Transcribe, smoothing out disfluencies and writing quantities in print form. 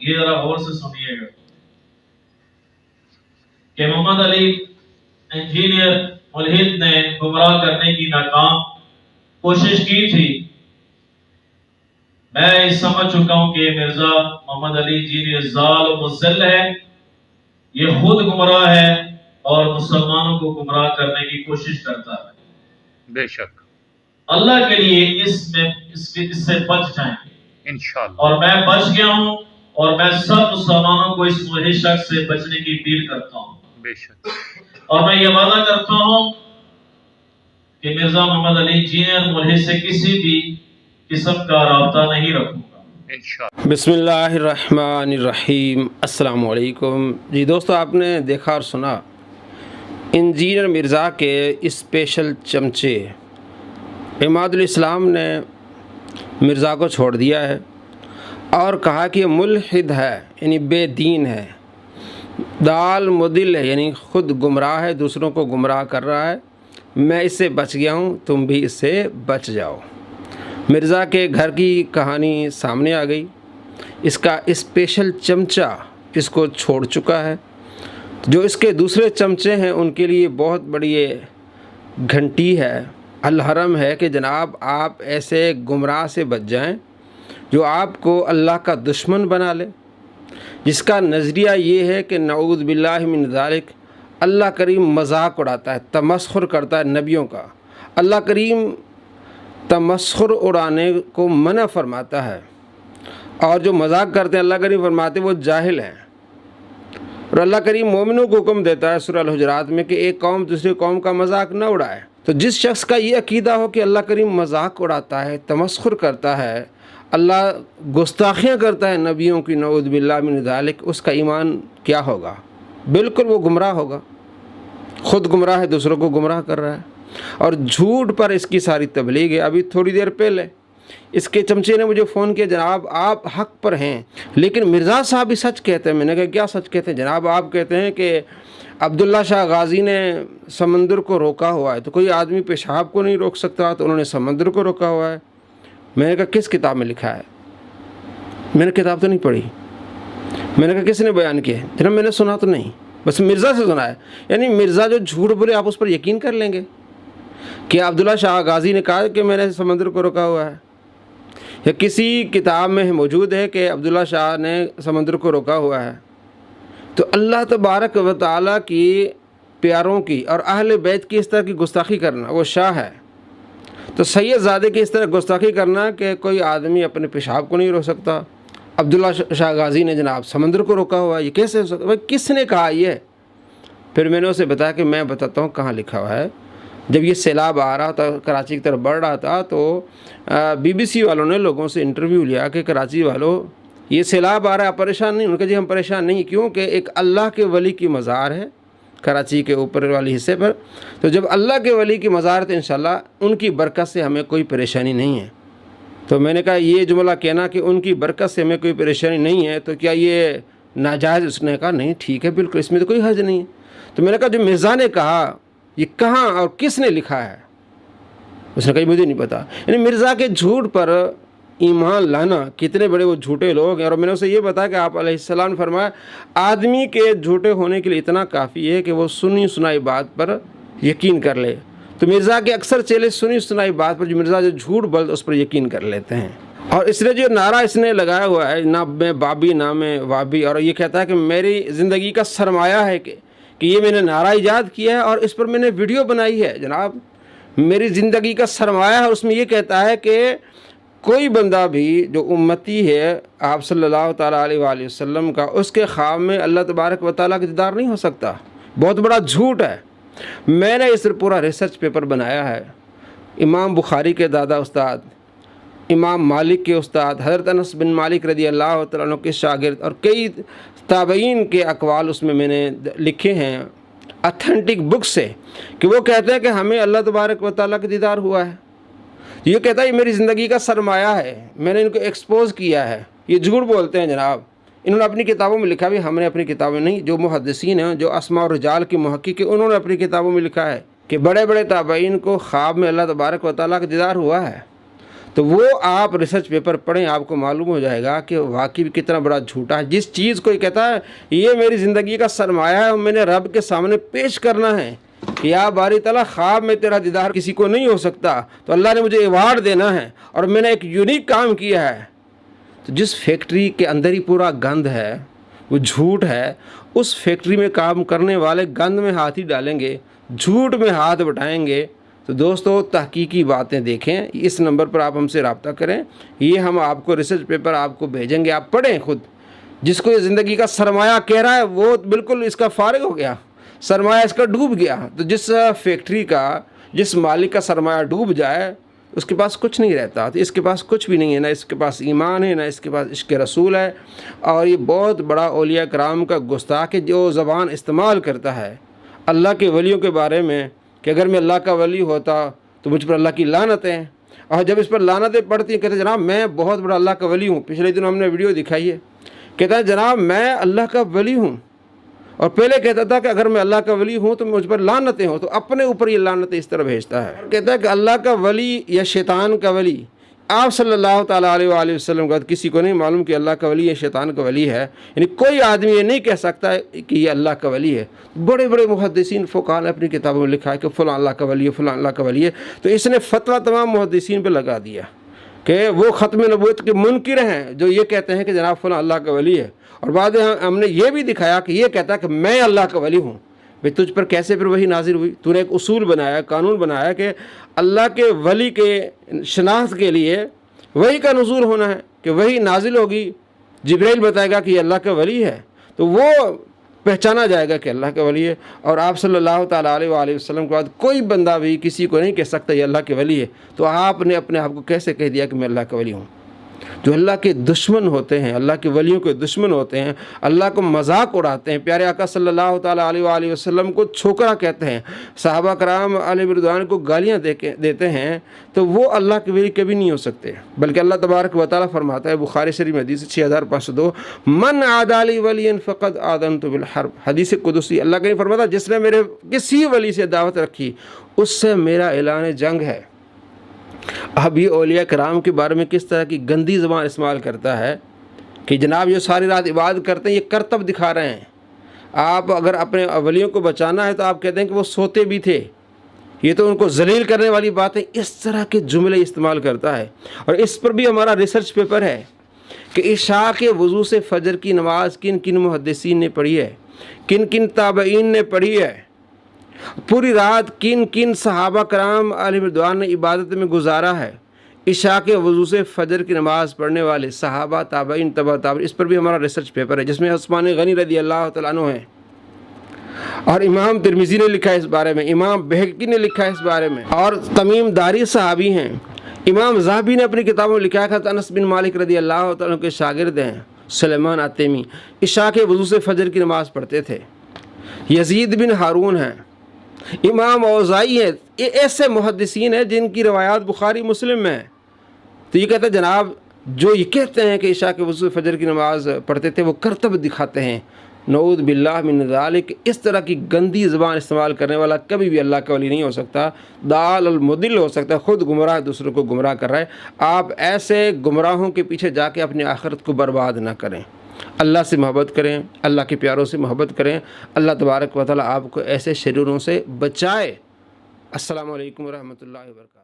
یہ ذرا غور سے سنیے گا کہ محمد علی انجینئر ملحد نے گمراہ کرنے کی ناکام کوشش کی تھی. میں سمجھ چکا ہوں کہ مرزا محمد علی انجینئر ضال و مضل ہے. یہ خود گمراہ ہے اور مسلمانوں کو گمراہ کرنے کی کوشش کرتا ہے. بے شک اللہ کے لیے اس سے بچ جائیں انشاءاللہ. اور میں بچ گیا ہوں اور میں سب مسلمانوں کو اس ملحد شخص سے بچنے کی اپیل کرتا ہوں. بے شک اور میں یہ وعدہ کرتا ہوں کہ مرزا محمد علی انجینئر ملحد سے کسی بھی قسم کا رابطہ نہیں رکھوں گا انشاءاللہ. بسم اللہ الرحمن الرحیم. السلام علیکم. جی دوستو، آپ نے دیکھا اور سنا انجینئر مرزا کے اسپیشل چمچے عماد الاسلام نے مرزا کو چھوڑ دیا ہے اور کہا کہ یہ ملحد ہے، یعنی بے دین ہے، دال مدل ہے، یعنی خود گمراہ ہے، دوسروں کو گمراہ کر رہا ہے. میں اس سے بچ گیا ہوں، تم بھی اس سے بچ جاؤ. مرزا کے گھر کی کہانی سامنے آ گئی. اس کا اسپیشل چمچہ اس کو چھوڑ چکا ہے. جو اس کے دوسرے چمچے ہیں ان کے لیے بہت بڑی گھنٹی ہے، الحرم ہے کہ جناب آپ ایسے گمراہ سے بچ جائیں جو آپ کو اللہ کا دشمن بنا لے، جس کا نظریہ یہ ہے کہ نعوذ باللہ من ذالک اللہ کریم مذاق اڑاتا ہے، تمسخر کرتا ہے نبیوں کا. اللہ کریم تمسخر اڑانے کو منع فرماتا ہے، اور جو مذاق کرتے ہیں اللہ کریم فرماتے ہیں وہ جاہل ہیں. اور اللہ کریم مومنوں کو حکم دیتا ہے سورہ الحجرات میں کہ ایک قوم دوسری قوم کا مذاق نہ اڑائے. تو جس شخص کا یہ عقیدہ ہو کہ اللہ کریم مذاق اڑاتا ہے، تمسخر کرتا ہے، اللہ گستاخیاں کرتا ہے نبیوں کی، نعوذ باللہ من ذالک، اس کا ایمان کیا ہوگا؟ بالکل وہ گمراہ ہوگا. خود گمراہ ہے، دوسروں کو گمراہ کر رہا ہے، اور جھوٹ پر اس کی ساری تبلیغ ہے. ابھی تھوڑی دیر پہلے اس کے چمچے نے مجھے فون کیا، جناب آپ حق پر ہیں لیکن مرزا صاحب بھی سچ کہتے ہیں. میں نے کہا کیا سچ کہتے ہیں؟ جناب آپ کہتے ہیں کہ عبداللہ شاہ غازی نے سمندر کو روکا ہوا ہے، تو کوئی آدمی پیشاب کو نہیں روک سکتا، تو انہوں نے سمندر کو روکا ہوا ہے. میں نے کہا کس کتاب میں لکھا ہے؟ میں نے کتاب تو نہیں پڑھی. میں نے کہا کس نے بیان کیا؟ جناب میں نے سنا تو نہیں، بس مرزا سے سنا ہے. یعنی مرزا جو جھوٹ بولے آپ اس پر یقین کر لیں گے کہ عبداللہ شاہ غازی نے کہا کہ میں نے سمندر کو روکا ہوا ہے، یا کسی کتاب میں موجود ہے کہ عبداللہ شاہ نے سمندر کو روکا ہوا ہے. تو اللہ تبارک و تعالیٰ کی پیاروں کی اور اہل بیت کی اس طرح کی گستاخی کرنا، وہ شاہ ہے، تو سید زادے کی اس طرح گستاخی کرنا کہ کوئی آدمی اپنے پیشاب کو نہیں روک سکتا، عبداللہ شاہ غازی نے جناب سمندر کو روکا ہوا ہے، یہ کیسے ہو سکتا؟ بھائی کس نے کہا یہ؟ پھر میں نے اسے بتایا کہ میں بتاتا ہوں کہاں لکھا ہوا ہے. جب یہ سیلاب آ رہا تھا، کراچی کی طرف بڑھ رہا تھا، تو BBC والوں نے لوگوں سے انٹرویو لیا کہ کراچی والوں یہ سیلاب آ رہا ہے، آپ پریشان نہیں؟ ان کا جی ہم پریشان نہیں، کیونکہ ایک اللہ کے ولی کی مزار ہے کراچی کے اوپر والی حصے پر، تو جب اللہ کے ولی کی مزار ہے تو انشاءاللہ ان کی برکت سے ہمیں کوئی پریشانی نہیں ہے. تو میں نے کہا یہ جملہ کہنا کہ ان کی برکت سے ہمیں کوئی پریشانی نہیں ہے تو کیا یہ ناجائز؟ اس نے کہا نہیں ٹھیک ہے بالکل، اس میں تو کوئی حرج نہیں ہے. تو میں نے کہا جو مرزا نے کہا یہ کہاں اور کس نے لکھا ہے؟ اس نے کہا مجھے نہیں پتا. یعنی مرزا کے جھوٹ پر ایمان لانا، کتنے بڑے وہ جھوٹے لوگ ہیں. اور میں نے اسے یہ بتایا کہ آپ علیہ السلام نے فرمایا آدمی کے جھوٹے ہونے کے لیے اتنا کافی ہے کہ وہ سنی سنائی بات پر یقین کر لے. تو مرزا کے اکثر چیلے سنی سنائی بات پر، جو مرزا جو جھوٹ بولتا اس پر یقین کر لیتے ہیں. اور اس نے جو نعرہ اس نے لگایا ہوا ہے، نہ میں بابی نہ میں وابی، اور یہ کہتا ہے کہ میری زندگی کا سرمایہ ہے کہ یہ میں نے نعرہ ایجاد کیا ہے اور اس پر میں نے ویڈیو بنائی ہے. جناب میری زندگی کا سرمایہ ہے، اور اس میں یہ کہتا ہے کہ کوئی بندہ بھی جو امتی ہے آپ صلی اللہ تعالیٰ علیہ وآلہ وسلم کا، اس کے خواب میں اللہ تبارک و تعالیٰ کا دیدار نہیں ہو سکتا. بہت بڑا جھوٹ ہے. میں نے اس پر پورا ریسرچ پیپر بنایا ہے. امام بخاری کے دادا استاد، امام مالک کے استاد حضرت انس بن مالک رضی اللہ تعالیٰ عنہ کے شاگرد، اور کئی تابعین کے اقوال اس میں نے لکھے ہیں اتھینٹک بک سے، کہ وہ کہتے ہیں کہ ہمیں اللہ تبارک و تعالیٰ کا دیدار ہوا ہے. یہ کہتا ہے یہ میری زندگی کا سرمایہ ہے، میں نے ان کو ایکسپوز کیا ہے. یہ جھوٹ بولتے ہیں جناب. انہوں نے اپنی کتابوں میں لکھا بھی، ہم نے اپنی کتابوں میں نہیں، جو محدثین ہیں، جو اسماء و رجال کے محقق ہیں، انہوں نے اپنی کتابوں میں لکھا ہے کہ بڑے بڑے تابعین کو خواب میں اللہ تبارک و تعالیٰ کا دیدار ہوا ہے. تو وہ آپ ریسرچ پیپر پڑھیں، آپ کو معلوم ہو جائے گا کہ واقعی بھی کتنا بڑا جھوٹا ہے۔ جس چیز کو یہ کہتا ہے یہ میری زندگی کا سرمایہ ہے اور میں نے رب کے سامنے پیش کرنا ہے کہ یا باری تعالیٰ خواب میں تیرا دیدار کسی کو نہیں ہو سکتا، تو اللہ نے مجھے ایوارڈ دینا ہے اور میں نے ایک یونیک کام کیا ہے۔ تو جس فیکٹری کے اندر ہی پورا گند ہے، وہ جھوٹ ہے، اس فیکٹری میں کام کرنے والے گند میں ہاتھ ہی ڈالیں گے، جھوٹ میں ہاتھ بٹائیں گے۔ تو دوستو تحقیقی باتیں دیکھیں، اس نمبر پر آپ ہم سے رابطہ کریں، یہ ہم آپ کو ریسرچ پیپر آپ کو بھیجیں گے، آپ پڑھیں خود۔ جس کو یہ زندگی کا سرمایہ کہہ رہا ہے وہ بالکل اس کا فارغ ہو گیا، سرمایہ اس کا ڈوب گیا۔ تو جس فیکٹری کا، جس مالک کا سرمایہ ڈوب جائے اس کے پاس کچھ نہیں رہتا۔ تو اس کے پاس کچھ بھی نہیں ہے، نہ اس کے پاس ایمان ہے، نہ اس کے پاس عشق رسول ہے۔ اور یہ بہت بڑا اولیاء کرام کا گستاخ ہے جو زبان استعمال کرتا ہے اللہ کے ولیوں کے بارے میں کہ اگر میں اللہ کا ولی ہوتا تو مجھ پر اللہ کی لعنتیں، اور جب اس پر لعنتیں پڑتی ہیں کہتے ہیں جناب میں بہت بڑا اللہ کا ولی ہوں۔ پچھلے دن ہم نے ویڈیو دکھائی ہے، کہتا ہے جناب میں اللہ کا ولی ہوں، اور پہلے کہتا تھا کہ اگر میں اللہ کا ولی ہوں تو مجھ پر لعنتیں ہوں، تو اپنے اوپر یہ لعنتیں اس طرح بھیجتا ہے۔ کہتا ہے کہ اللہ کا ولی یا شیطان کا ولی، آپ صلی اللہ تعالیٰ علیہ وآلہ وسلم کا کسی کو نہیں معلوم کہ اللہ کا ولی یا شیطان کا ولی ہے، یعنی کوئی آدمی یہ نہیں کہہ سکتا کہ یہ اللہ کا ولی ہے۔ بڑے بڑے محدثین فقہاء نے اپنی کتابوں میں لکھا ہے کہ فلاں اللہ کا ولی ہے، فلاں اللہ کا ولی ہے۔ تو اس نے فتویٰ تمام محدثین پہ لگا دیا کہ وہ ختم نبوت کے منکر ہیں جو یہ کہتے ہیں کہ جناب فلاں اللہ کا ولی ہے، اور بعد ہم نے یہ بھی دکھایا کہ یہ کہتا ہے کہ میں اللہ کا ولی ہوں۔ بھئی تجھ پر کیسے پھر وہی نازل ہوئی؟ تو نے ایک اصول بنایا، قانون بنایا کہ اللہ کے ولی کے شناخت کے لیے وہی کا نزول ہونا ہے کہ وہی نازل ہوگی، جبرائیل بتائے گا کہ یہ اللہ کا ولی ہے، تو وہ پہچانا جائے گا کہ اللہ کا ولی ہے۔ اور آپ صلی اللہ تعالیٰ علیہ وآلہ وسلم کے بعد کوئی بندہ بھی کسی کو نہیں کہہ سکتا یہ اللہ کے ولی ہے، تو آپ نے اپنے آپ کو کیسے کہہ دیا کہ میں اللہ کا ولی ہوں؟ جو اللہ کے دشمن ہوتے ہیں، اللہ کے ولیوں کے دشمن ہوتے ہیں، اللہ کو مذاق اڑاتے ہیں، پیارے آقا صلی اللہ تعالیٰ علیہ وآلہ وسلم کو چھوکرا کہتے ہیں، صحابہ کرام علیہ رضوان کو گالیاں دیتے ہیں، تو وہ اللہ کے ولی کبھی نہیں ہو سکتے۔ بلکہ اللہ تبارک و تعالیٰ فرماتا ہے بخاری شریف میں حدیث 6502، من عادى لي وليا فقد آذنت بالحرب، حدیث قدسی۔ اللہ کا یہ فرماتا جس نے میرے کسی ولی سے دعوت رکھی اس سے میرا اعلان جنگ ہے۔ اب یہ اولیاء کرام کے بارے میں کس طرح کی گندی زبان استعمال کرتا ہے کہ جناب یہ ساری رات عبادت کرتے ہیں، یہ کرتب دکھا رہے ہیں۔ آپ اگر اپنے ولیوں کو بچانا ہے تو آپ کہتے ہیں کہ وہ سوتے بھی تھے، یہ تو ان کو ذلیل کرنے والی باتیں، اس طرح کے جملے استعمال کرتا ہے۔ اور اس پر بھی ہمارا ریسرچ پیپر ہے کہ عشاء کے وضو سے فجر کی نماز کن کن محدثین نے پڑھی ہے، کن کن تابعین نے پڑھی ہے، پوری رات کن کن صحابہ کرام علیہ رضوان نے عبادت میں گزارا ہے، عشاء کے وضو سے فجر کی نماز پڑھنے والے صحابہ، تابعین، تبع تابعین۔ اس پر بھی ہمارا ریسرچ پیپر ہے جس میں عثمان غنی رضی اللہ تعالیٰ عنہ ہیں، اور امام ترمذی نے لکھا ہے اس بارے میں، امام بہقی نے لکھا ہے اس بارے میں، اور تمیم داری صحابی ہیں۔ امام ذہبی نے اپنی کتابوں میں لکھا ہے کہ انس بن مالک رضی اللہ تعالیٰ عنہ کے شاگرد ہیں سلیمان آتیمی، عشاء کے وضو سے فجر کی نماز پڑھتے تھے۔ یزید بن ہارون ہیں، امام اوزائی ہیں، یہ ایسے محدثین ہیں جن کی روایات بخاری مسلم میں ہیں۔ تو یہ کہتا ہے جناب جو یہ کہتے ہیں کہ عشاء کے وضو فجر کی نماز پڑھتے تھے وہ کرتب دکھاتے ہیں، نعوذ باللہ من ذالک۔ اس طرح کی گندی زبان استعمال کرنے والا کبھی بھی اللہ کا ولی نہیں ہو سکتا، ضال المضل ہو سکتا ہے، خود گمراہ دوسروں کو گمراہ کر رہا ہے۔ آپ ایسے گمراہوں کے پیچھے جا کے اپنی آخرت کو برباد نہ کریں، اللہ سے محبت کریں، اللہ کے پیاروں سے محبت کریں۔ اللہ تبارک و تعالیٰ آپ کو ایسے شروروں سے بچائے۔ السلام علیکم ورحمۃ اللہ وبرکاتہ۔